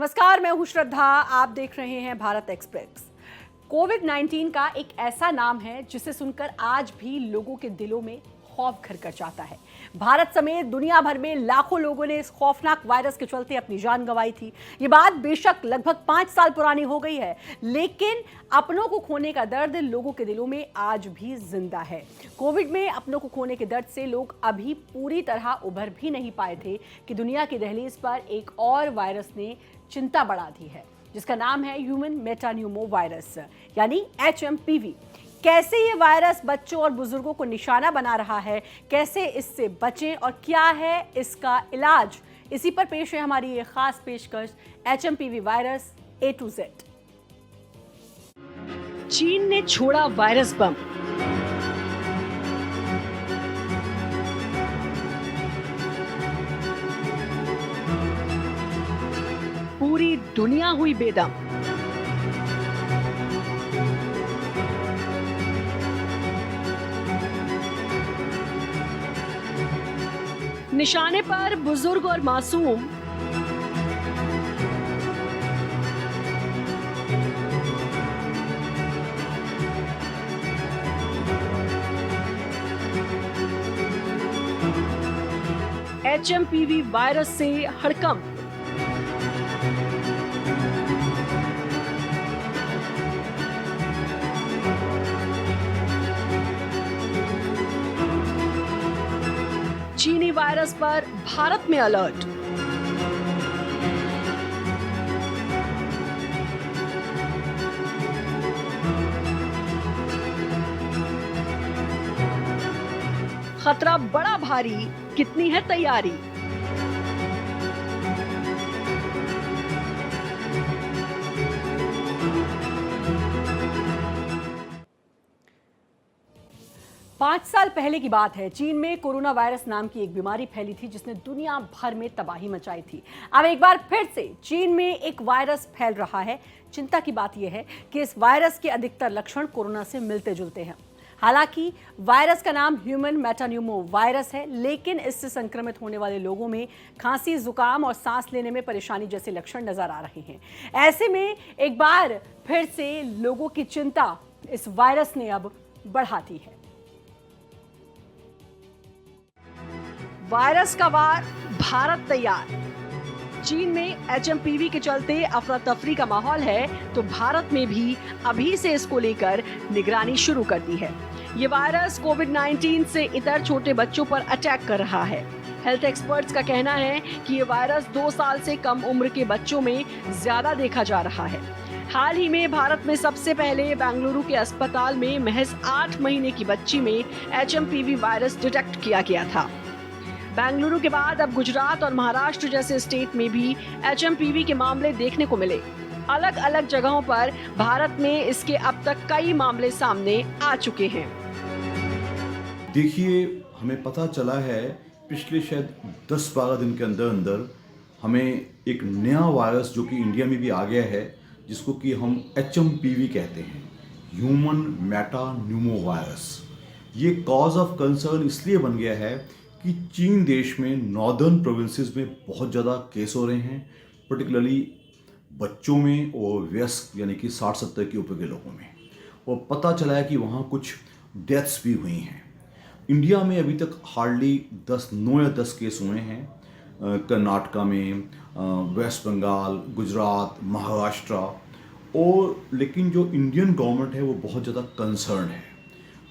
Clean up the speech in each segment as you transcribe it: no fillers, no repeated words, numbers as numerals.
नमस्कार, मैं हूं श्रद्धा। आप देख रहे हैं भारत एक्सप्रेस। कोविड-19 का एक ऐसा नाम है जिसे सुनकर आज भी लोगों के दिलों में खौफ घर कर जाता है। भारत समेत दुनिया भर में लाखों लोगों ने इस खौफनाक वायरस के चलते अपनी जान गंवाई थी। ये बात बेशक लगभग 5 साल पुरानी हो गई है, लेकिन अपनों को खोने का दर्द लोगों के दिलों में आज भी जिंदा है। कोविड में अपनों को खोने के दर्द से लोग अभी पूरी तरह उभर भी नहीं पाए थे कि दुनिया की दहलीज पर एक और वायरस ने चिंता बढ़ा दी है, जिसका नाम है ह्यूमन मेटान्यूमो वायरस यानी HMPV। कैसे ये वायरस बच्चों और बुजुर्गों को निशाना बना रहा है, कैसे इससे बचें और क्या है इसका इलाज, इसी पर पेश है हमारी ये खास पेशकश HMPV virus A to Z। चीन ने छोड़ा वायरस बम। पूरी दुनिया हुई बेदम। निशाने पर बुजुर्ग और मासूम। HMPV वायरस से हड़कंप। चीनी वायरस पर भारत में अलर्ट। खतरा बड़ा भारी, कितनी है तैयारी? पांच साल पहले की बात है। चीन में कोरोना वायरस नाम की एक बीमारी फैली थी जिसने दुनिया भर में तबाही मचाई थी। अब एक बार फिर से चीन में एक वायरस फैल रहा है। चिंता की बात यह है कि इस वायरस के अधिकतर लक्षण कोरोना से मिलते जुलते हैं। हालांकि वायरस का नाम ह्यूमन मेटान्यूमो वायरस है, लेकिन इससे संक्रमित होने वाले लोगों में खांसी, जुकाम और सांस लेने में परेशानी जैसे लक्षण नजर आ रहे हैं। ऐसे में एक बार फिर से लोगों की चिंता इस वायरस ने अब बढ़ा दी है। वायरस का वार, भारत तैयार। चीन में HMPV के चलते अफरा तफरी का माहौल है, तो भारत में भी अभी से इसको लेकर निगरानी शुरू कर दी है। ये वायरस कोविड-19 से इतर छोटे बच्चों पर अटैक कर रहा है। हेल्थ एक्सपर्ट्स का कहना है कि ये वायरस 2 साल से कम उम्र के बच्चों में ज्यादा देखा जा रहा है। हाल ही में भारत में सबसे पहले बेंगलुरु के अस्पताल में महज 8 महीने की बच्ची में HMPV वायरस डिटेक्ट किया गया था। बेंगलुरु के बाद अब गुजरात और महाराष्ट्र जैसे स्टेट में भी HMPV के मामले देखने को मिले। अलग अलग जगहों पर भारत में इसके अब तक कई मामले सामने आ चुके हैं। देखिए, हमें पता चला है पिछले शायद 10-12 दिन के अंदर अंदर हमें एक नया वायरस जो कि इंडिया में भी आ गया है, जिसको कि हम HMPV कहते हैं, ह्यूमन मेटान्यूमो वायरस। ये कॉज ऑफ कंसर्न इसलिए बन गया है कि चीन देश में नॉर्दर्न प्रोविंसेस में बहुत ज़्यादा केस हो रहे हैं, पर्टिकुलरली बच्चों में और वयस्क यानी कि 60-70 के ऊपर के लोगों में। और पता चला है कि वहाँ कुछ डेथ्स भी हुई हैं। इंडिया में अभी तक हार्डली 9 या 10 केस हुए हैं। कर्नाटका में, वेस्ट बंगाल, गुजरात, महाराष्ट्र। और लेकिन जो इंडियन गवर्नमेंट है वो बहुत ज़्यादा कंसर्न है।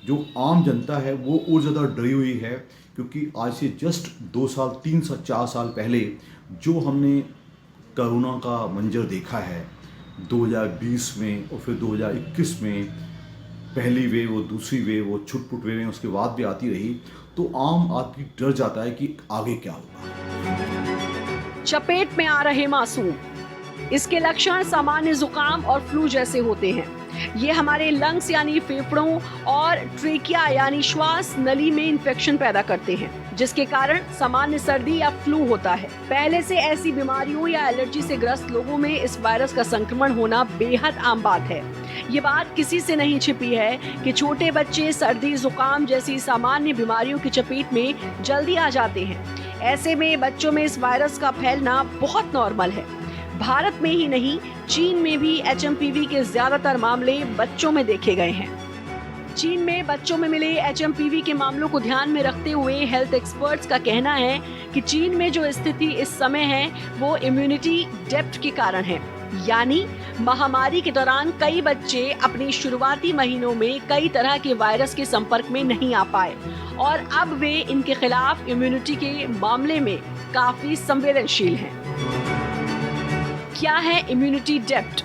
जो आम जनता है वो और ज़्यादा डरी हुई है, क्योंकि आज से जस्ट 2 साल, 3 साल, 4 साल पहले जो हमने कोरोना का मंजर देखा है 2020 में और फिर 2021 में, पहली वेव और दूसरी वेव वो छुटपुट वेव उसके बाद भी आती रही, तो आम आदमी डर जाता है कि आगे क्या होगा। चपेट में आ रहे मासूम। इसके लक्षण सामान्य जुकाम और फ्लू जैसे होते हैं। ये हमारे लंग्स यानी फेफड़ों और ट्रेकिया यानी श्वास नली में इंफेक्शन पैदा करते हैं, जिसके कारण सामान्य सर्दी या फ्लू होता है। पहले से ऐसी बीमारियों या एलर्जी से ग्रस्त लोगों में इस वायरस का संक्रमण होना बेहद आम बात है। ये बात किसी से नहीं छिपी है कि छोटे बच्चे सर्दी, जुकाम जैसी सामान्य बीमारियों की चपेट में जल्दी आ जाते हैं। ऐसे में बच्चों में इस वायरस का फैलना बहुत नॉर्मल है। भारत में ही नहीं, चीन में भी HMPV के ज्यादातर मामले बच्चों में देखे गए हैं। चीन में बच्चों में मिले HMPV के मामलों को ध्यान में रखते हुए हेल्थ एक्सपर्ट्स का कहना है कि चीन में जो स्थिति इस समय है वो इम्यूनिटी डेप्थ के कारण है, यानी महामारी के दौरान कई बच्चे अपने शुरुआती महीनों में कई तरह के वायरस के संपर्क में नहीं आ पाए और अब वे इनके खिलाफ इम्यूनिटी के मामले में काफी संवेदनशील हैं। क्या है इम्यूनिटी डेप्थ?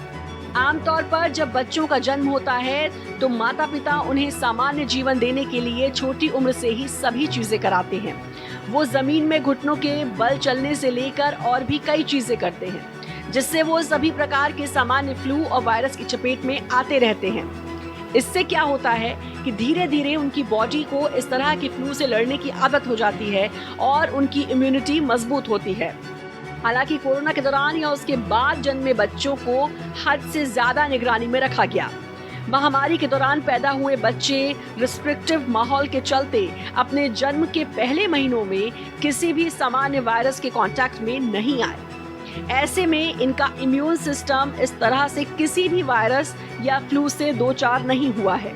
आमतौर पर जब बच्चों का जन्म होता है तो माता पिता उन्हें सामान्य जीवन देने के लिए छोटी उम्र से ही सभी चीजें कराते हैं। वो जमीन में घुटनों के बल चलने से लेकर और भी कई चीजें करते हैं, जिससे वो सभी प्रकार के सामान्य फ्लू और वायरस की चपेट में आते रहते हैं। इससे क्या होता है कि धीरे धीरे उनकी बॉडी को इस तरह के फ्लू से लड़ने की आदत हो जाती है और उनकी इम्यूनिटी मजबूत होती है। हालांकि कोरोना के दौरान या उसके बाद जन्मे बच्चों को हद से ज्यादा निगरानी में रखा गया। महामारी के दौरान पैदा हुए बच्चे रिस्ट्रिक्टिव माहौल के चलते अपने जन्म के पहले महीनों में किसी भी सामान्य वायरस के कांटेक्ट में नहीं आए। ऐसे में इनका इम्यून सिस्टम इस तरह से किसी भी वायरस या फ्लू से दो चार नहीं हुआ है।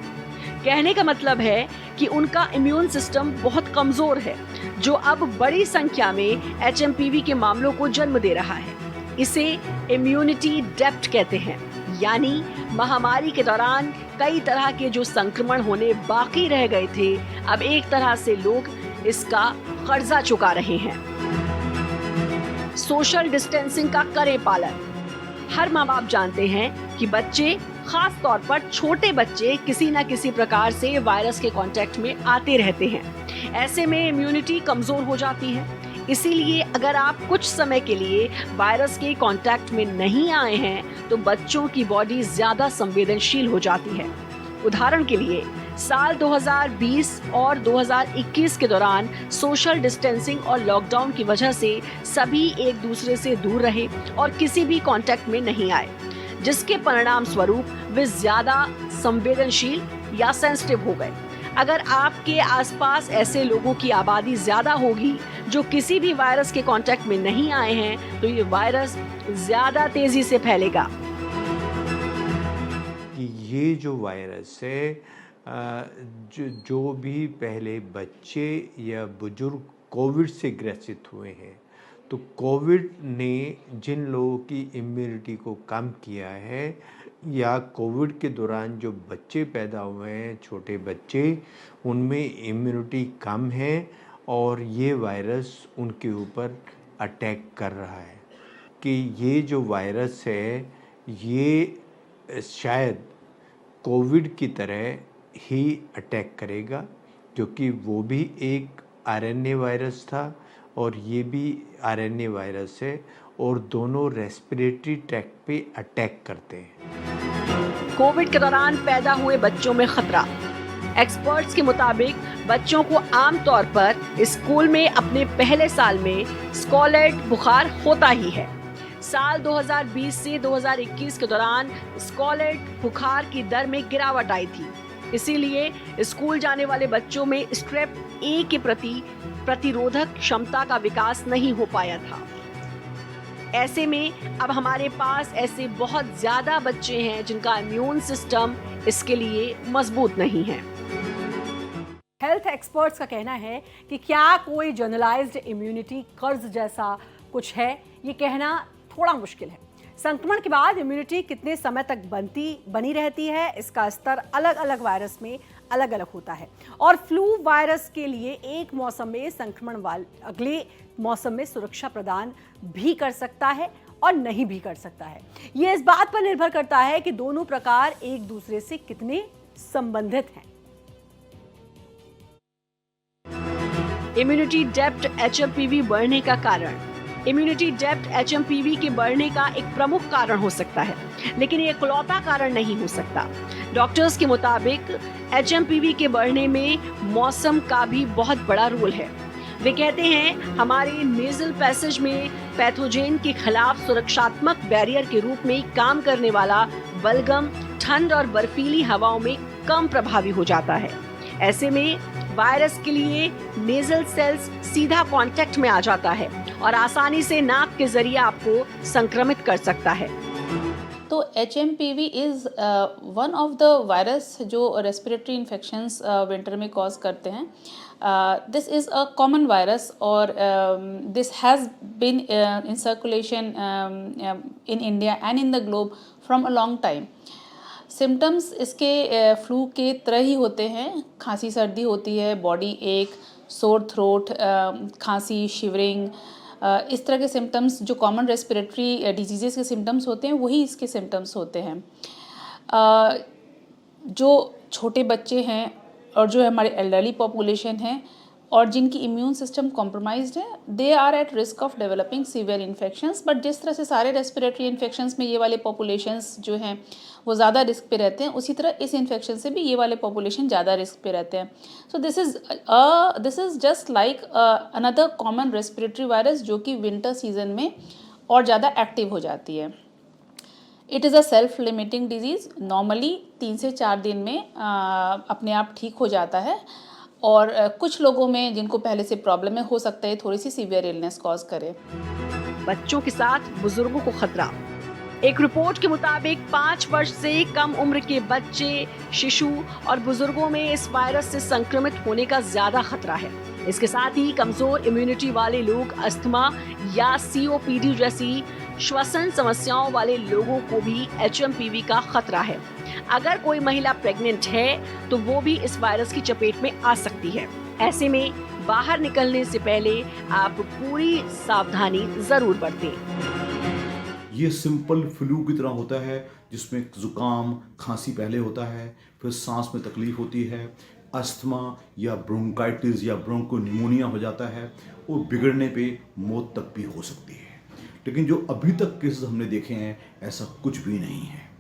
कहने का मतलब है कि उनका इम्यून सिस्टम बहुत कमजोर है, जो अब बड़ी संख्या में HMPV के मामलों को जन्म दे रहा है। इसे इम्यूनिटी डेप्थ कहते हैं, यानी महामारी के दौरान कई तरह के जो संक्रमण होने बाकी रह गए थे, अब एक तरह से लोग इसका कर्जा चुका रहे हैं। सोशल डिस्टेंसिंग का करें पालन। हर माँ बाप जानते हैं कि बच्चे, खास तौर पर छोटे बच्चे, किसी न किसी प्रकार से वायरस के कांटेक्ट में आते रहते हैं। ऐसे में इम्यूनिटी कमजोर हो जाती है। इसीलिए अगर आप कुछ समय के लिए वायरस के कांटेक्ट में नहीं आए हैं तो बच्चों की बॉडी ज्यादा संवेदनशील हो जाती है। उदाहरण के लिए साल 2020 और 2021 के दौरान सोशल डिस्टेंसिंग और लॉकडाउन की वजह से सभी एक दूसरे से दूर रहे और किसी भी कांटेक्ट में नहीं आए, जिसके परिणाम स्वरूप वे ज्यादा संवेदनशील या सेंसिटिव हो गए। अगर आपके आसपास ऐसे लोगों की आबादी ज्यादा होगी जो किसी भी वायरस के कांटेक्ट में नहीं आए हैं तो ये वायरस ज्यादा तेजी से फैलेगा। ये जो वायरस है, जो भी पहले बच्चे या बुजुर्ग कोविड से ग्रसित हुए हैं, तो कोविड ने जिन लोगों की इम्यूनिटी को कम किया है या कोविड के दौरान जो बच्चे पैदा हुए हैं, छोटे बच्चे, उनमें इम्यूनिटी कम है और ये वायरस उनके ऊपर अटैक कर रहा है। कि ये जो वायरस है ये शायद कोविड की तरह ही अटैक करेगा, क्योंकि वो भी एक आरएनए वायरस था और ये भी आरएनए वायरस है और दोनों रेस्पिरेटरी ट्रैक्ट पे अटैक करते हैं। कोविड के दौरान पैदा हुए बच्चों में खतरा। एक्सपर्ट्स के मुताबिक बच्चों को आमतौर पर स्कूल में अपने पहले साल में स्कॉलेट बुखार होता ही है। साल 2020 से 2021 के दौरान स्कॉलेट बुखार की दर में गिरावट आई थी। इसीलिए स्कूल जाने वाले बच्चों में स्ट्रेप ए के प्रति प्रतिरोधक क्षमता का विकास नहीं हो पाया था। ऐसे में अब हमारे पास ऐसे बहुत ज्यादा बच्चे हैं जिनका इम्यून सिस्टम इसके लिए मजबूत नहीं है। हेल्थ एक्सपर्ट्स का कहना है कि क्या कोई जनरलाइज्ड इम्यूनिटी कर्ज जैसा कुछ है, ये कहना थोड़ा मुश्किल है। संक्रमण के बाद इम्यूनिटी कितने समय तक बनी रहती है, इसका स्तर अलग अलग वायरस में अलग अलग होता है और फ्लू वायरस के लिए एक मौसम में संक्रमण अगले मौसम में सुरक्षा प्रदान भी कर सकता है और नहीं भी कर सकता है। ये इस बात पर निर्भर करता है कि दोनों प्रकार एक दूसरे से कितने संबंधित हैं। इम्यूनिटी डेप्थ HMPV बढ़ने का कारण। इम्यूनिटी डेप्थ HMPV के बढ़ने का एक प्रमुख कारण हो सकता है, लेकिन ये इकलौता कारण नहीं हो सकता। डॉक्टर्स के मुताबिक HMPV के बढ़ने में मौसम का भी बहुत बड़ा रोल है। वे कहते हैं हमारे नेजल पैसेज में पैथोजेन के खिलाफ सुरक्षात्मक बैरियर के रूप में काम करने वाला बलगम ठंड और बर्फीली हवाओं में कम प्रभावी हो जाता है। ऐसे में वायरस के लिए नेजल सेल्स सीधा कांटेक्ट में आ जाता है और आसानी से नाक के जरिए आपको संक्रमित कर सकता है। तो HMPV is one of the virus जो रेस्पिरेटरी इन्फेक्शंस विंटर में कॉज करते हैं। This is a common virus और this has been in circulation in India and in the globe from a long time. Symptoms इसके flu के तरह ही होते हैं, खांसी सर्दी होती है, बॉडी एक, सोर थ्रोट, खांसी, शिवरिंग, इस तरह के सिम्टम्स जो कॉमन रेस्पिरेटरी डिजीज़ेस के सिम्टम्स होते हैं वही इसके सिम्टम्स होते हैं। जो छोटे बच्चे हैं और जो हमारे एल्डरली पॉपुलेशन है और जिनकी इम्यून सिस्टम कॉम्प्रोमाइज्ड है, they are at risk of developing severe infections. But जिस तरह से सारे रेस्पिरेटरी इन्फेक्शंस में ये वाले पॉपुलेशंस जो हैं वो ज़्यादा रिस्क पे रहते हैं, उसी तरह इस इन्फेक्शन से भी ये वाले पॉपुलेशन ज़्यादा रिस्क पे रहते हैं। So this is just like another common respiratory virus जो कि विंटर सीजन में और ज़्यादा एक्टिव हो जाती है। It is a self limiting disease. Normally 3 से 4 दिन में अपने आप ठीक हो जाता है और कुछ लोगों में जिनको पहले से प्रॉब्लम है हो सकता है थोड़ी सी सीवियर इलनेस कॉज करे। बच्चों के साथ बुजुर्गों को खतरा। एक रिपोर्ट के मुताबिक 5 वर्ष से कम उम्र के बच्चे, शिशु और बुजुर्गों में इस वायरस से संक्रमित होने का ज्यादा खतरा है। इसके साथ ही कमजोर इम्यूनिटी वाले लोग, अस्थमा या COPD जैसी श्वसन समस्याओं वाले लोगों को भी HMPV का खतरा है। अगर कोई महिला प्रेग्नेंट है तो वो भी इस वायरस की चपेट में आ सकती है। ऐसे में बाहर निकलने से पहले आप पूरी सावधानी जरूर बरतें। ये सिंपल फ्लू की तरह होता है जिसमें जुकाम, खांसी पहले होता है, फिर सांस में तकलीफ होती है, अस्थमा या ब्रोंकाइटिस या ब्रोंकोनिमोनिया हो जाता है और बिगड़ने पे मौत तक भी हो सकती है। लेकिन जो अभी तक केसेस हमने देखे हैं ऐसा कुछ भी नहीं है।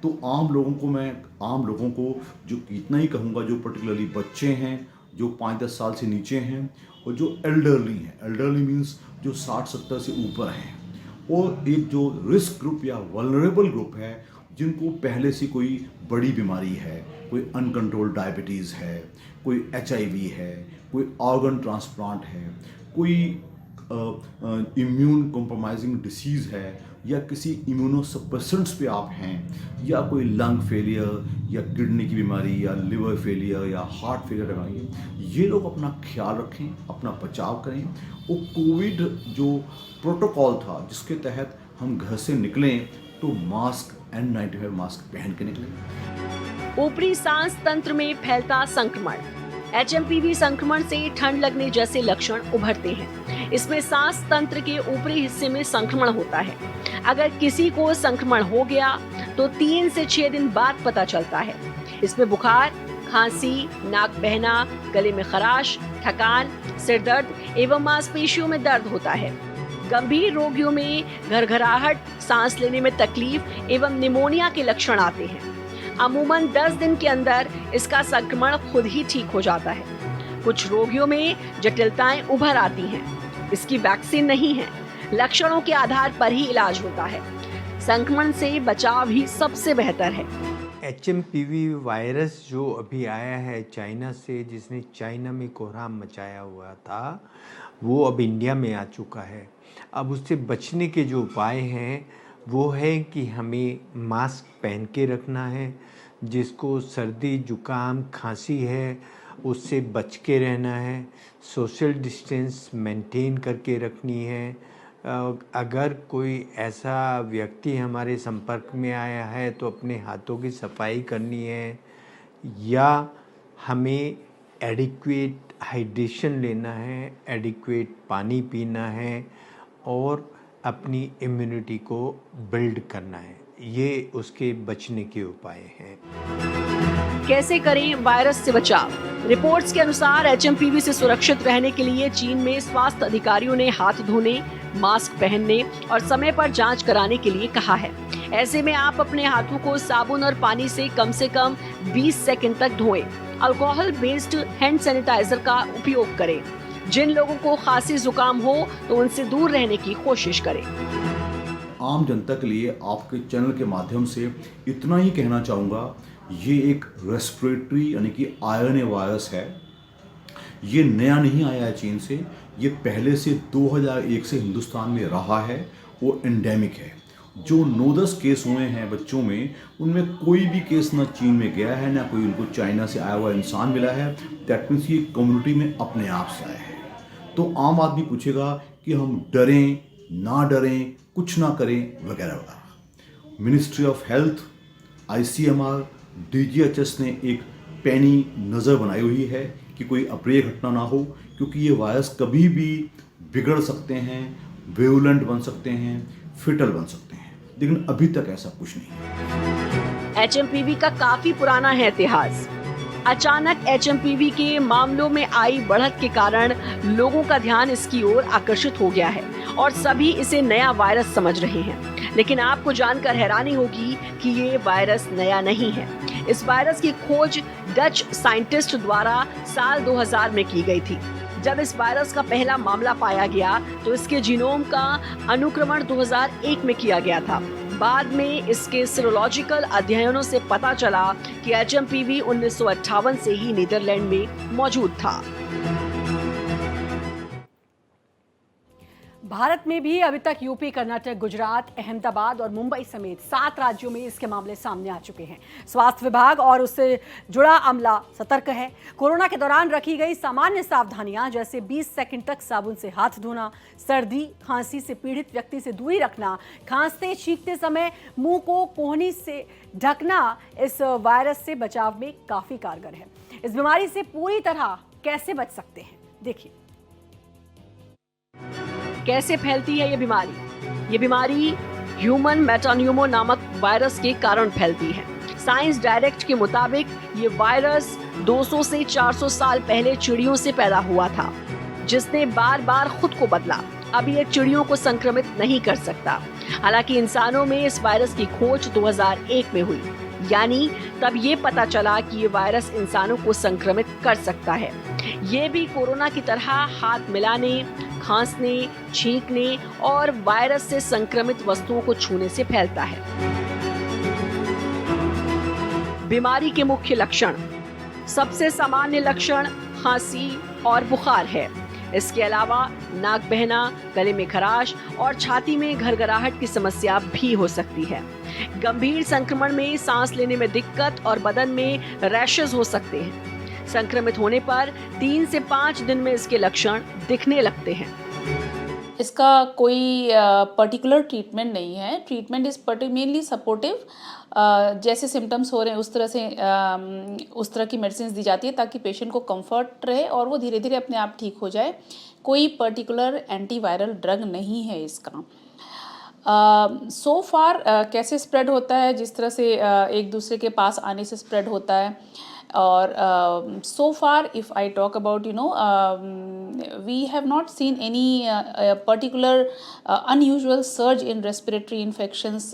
तो आम लोगों को जो इतना ही कहूँगा, जो पर्टिकुलरली बच्चे हैं जो 5-10 साल से नीचे हैं और जो एल्डरली हैं, एल्डरली मीन्स जो 60-70 से ऊपर हैं, और एक जो रिस्क ग्रुप या वल्नरेबल ग्रुप है जिनको पहले से कोई बड़ी बीमारी है, कोई अनकंट्रोल्ड डायबिटीज़ है, कोई HIV है, कोई ऑर्गन ट्रांसप्लांट है, कोई इम्यून कॉम्प्रोमाइजिंग डिसीज़ है, या किसी इम्यूनोसप्रेसेंट्स पे आप हैं, या कोई लंग फेलियर या किडनी की बीमारी या लिवर फेलियर या हार्ट फेलियर बीमारी, ये लोग अपना ख्याल रखें, अपना बचाव करें। और कोविड जो प्रोटोकॉल था जिसके तहत हम घर से निकलें तो मास्क, N95 मास्क पहन के निकलें। ऊपरी सांस तंत्र में फैलता संक्रमण। HMPV संक्रमण से ठंड लगने जैसे लक्षण उभरते हैं। इसमें सांस तंत्र के ऊपरी हिस्से में संक्रमण होता है। अगर किसी को संक्रमण हो गया तो 3 से 6 दिन बाद पता चलता है। इसमें बुखार, खांसी, नाक बहना, गले में खराश, थकान, सिर दर्द एवं मांसपेशियों में दर्द होता है। गंभीर रोगियों में घरघराहट, सांस लेने में तकलीफ एवं निमोनिया के लक्षण आते हैं। अमूमन 10 दिन के अंदर इसका संक्रमण खुद ही ठीक हो जाता है। कुछ रोगियों में जटिलताएं उभर आती हैं। इसकी वैक्सीन नहीं है। लक्षणों के आधार पर ही इलाज होता है। संक्रमण से बचाव ही सबसे बेहतर है। HMPV वायरस जो अभी आया है चाइना से, जिसने चाइना में कोहराम मचाया हुआ था, वो अब इंडिया में आ चुका है। अब उससे बचने के जो उपाय हैं वो है कि हमें मास्क पहन के रखना है। जिसको सर्दी, जुकाम, खांसी है उससे बच के रहना है। सोशल डिस्टेंस मेंटेन करके रखनी है। अगर कोई ऐसा व्यक्ति हमारे संपर्क में आया है तो अपने हाथों की सफाई करनी है, या हमें एडिक्वेट हाइड्रेशन लेना है, एडिक्वेट पानी पीना है और अपनी इम्यूनिटी को बिल्ड करना है। ये उसके बचने के उपाय हैं। कैसे करें वायरस से बचाव? रिपोर्ट्स के अनुसार HMPV से सुरक्षित रहने के लिए चीन में स्वास्थ्य अधिकारियों ने हाथ धोने, मास्क पहनने और समय पर जांच कराने के लिए कहा है। ऐसे में आप अपने हाथों को साबुन और पानी से कम 20 सेकंड तक धोएं। अल्कोहल बेस्ड हैंड सैनिटाइजर का उपयोग करें। जिन लोगों को खांसी जुकाम हो तो उनसे दूर रहने की कोशिश करें। आम जनता के लिए आपके चैनल के माध्यम से इतना ही कहना चाहूँगा, ये एक रेस्पिरेटरी यानी कि RNA वायरस है ये नया नहीं आया है चीन से, ये पहले से 2001 से हिंदुस्तान में रहा है और एंडेमिक है। जो 9-10 केस हुए हैं बच्चों में, उनमें कोई भी केस ना चीन में गया है, ना कोई उनको चाइना से आया हुआ इंसान मिला है। दैट मीन्स ये कम्युनिटी में अपने आप से आया है। तो आम आदमी पूछेगा कि हम डरें ना डरें, कुछ ना करें वगैरह वगैरह। Ministry of health, ICMR, DGHS ने एक पैनी नज़र बनाई हुई है कि कोई अप्रिय घटना ना हो, क्योंकि ये वायरस कभी भी बिगड़ सकते हैं, वेरुलेंट बन सकते हैं, फिटल बन सकते हैं, लेकिन अभी तक ऐसा कुछ नहीं है। HMPV का काफी पुराना है इतिहास। अचानक HMPV के मामलों में आई बढ़त के कारण लोगों का ध्यान इसकी ओर आकर्षित हो गया है और सभी इसे नया वायरस समझ रहे हैं। लेकिन आपको जानकर हैरानी होगी कि ये वायरस नया नहीं है। इस वायरस की खोज डच साइंटिस्ट द्वारा साल 2000 में की गई थी। जब इस वायरस का पहला मामला पाया गया तो इसके जीनोम का अनुक्रमण 2001 में किया गया था। बाद में इसके सीरोलॉजिकल अध्ययनों से पता चला कि HMPV 1958 से ही नीदरलैंड में मौजूद था। भारत में भी अभी तक यूपी, कर्नाटक, गुजरात, अहमदाबाद और मुंबई समेत 7 राज्यों में इसके मामले सामने आ चुके हैं। स्वास्थ्य विभाग और उससे जुड़ा अमला सतर्क है। कोरोना के दौरान रखी गई सामान्य सावधानियां जैसे 20 सेकंड तक साबुन से हाथ धोना, सर्दी खांसी से पीड़ित व्यक्ति से दूरी रखना, खांसते छींकते समय मुंह को कोहनी से ढकना इस वायरस से बचाव में काफी कारगर है। इस बीमारी से पूरी तरह कैसे बच सकते हैं, देखिए। कैसे फैलती है ये बीमारी? ये बीमारी ह्यूमन मेटान्यूमो नामक वायरस के कारण फैलती है। साइंस डायरेक्ट के मुताबिक ये वायरस 200 से 400 साल पहले चिड़ियों से पैदा हुआ था, जिसने बार बार खुद को बदला। अब ये चिड़ियों को संक्रमित नहीं कर सकता। हालांकि इंसानों में इस वायरस की खोज 2001 में हुई, यानी तब ये पता चला कि ये वायरस इंसानों को संक्रमित कर सकता है। ये भी कोरोना की तरह हाथ मिलाने, खांसने, छींकने और वायरस से संक्रमित वस्तुओं को छूने से फैलता है। बीमारी के मुख्य लक्षण। सबसे सामान्य लक्षण खांसी और बुखार है। इसके अलावा नाक बहना, गले में खराश और छाती में घरघराहट की समस्या भी हो सकती है। गंभीर संक्रमण में सांस लेने में दिक्कत और बदन में रैशेज हो सकते हैं। संक्रमित होने पर 3 से 5 दिन में इसके लक्षण दिखने लगते हैं। इसका कोई पर्टिकुलर ट्रीटमेंट नहीं है। Treatment is mainly supportive. जैसे सिम्टम्स हो रहे हैं उस तरह की मेडिसिन दी जाती है ताकि पेशेंट को कंफर्ट रहे और वो धीरे धीरे अपने आप ठीक हो जाए। कोई पर्टिकुलर एंटीवायरल ड्रग नहीं है इसका। सो फार कैसे स्प्रेड होता है, जिस तरह से एक दूसरे के पास आने से स्प्रेड होता है। और so far if I talk about we have not seen any particular unusual surge in respiratory infections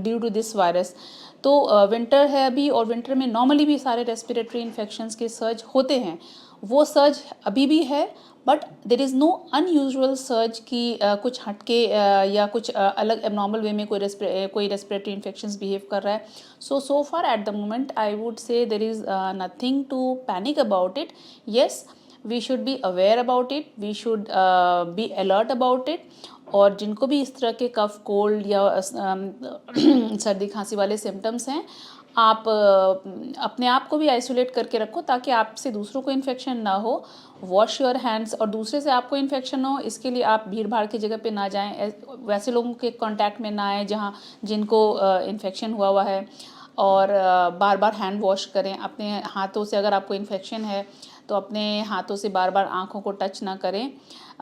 due to this virus। तो विंटर है अभी और विंटर में नॉर्मली भी सारे रेस्पिरेटरी इन्फेक्शंस के सर्ज होते हैं, वो सर्ज अभी भी है, but there is no unusual surge की कुछ हटके या कुछ अलग एबनॉर्मल वे में कोई रेस्पिरेटरी इन्फेक्शंस बिहेव कर रहा है। So far at the moment I would say there is nothing to panic about it. Yes, we should be aware about it, we should be alert about it. और जिनको भी इस तरह के कफ, cold या सर्दी खांसी वाले सिम्टम्स हैं, आप अपने आप को भी आइसोलेट करके रखो ताकि आपसे दूसरों को इन्फेक्शन ना हो। वॉश योर हैंड्स, और दूसरे से आपको इन्फेक्शन हो इसके लिए आप भीड़ भाड़ की जगह पे ना जाएं, वैसे लोगों के कांटेक्ट में ना आए जिनको इन्फेक्शन हुआ है। और बार बार हैंड वॉश करें अपने हाथों से। अगर आपको इन्फेक्शन है तो अपने हाथों से बार बार आँखों को टच ना करें।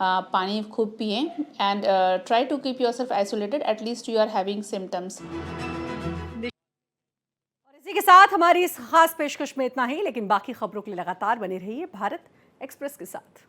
पानी खूब पिएं and try to keep yourself isolated at least you are having symptoms. इसी के साथ हमारी इस खास पेशकश में इतना ही, लेकिन बाकी खबरों के लिए लगातार बने रहिए भारत एक्सप्रेस के साथ।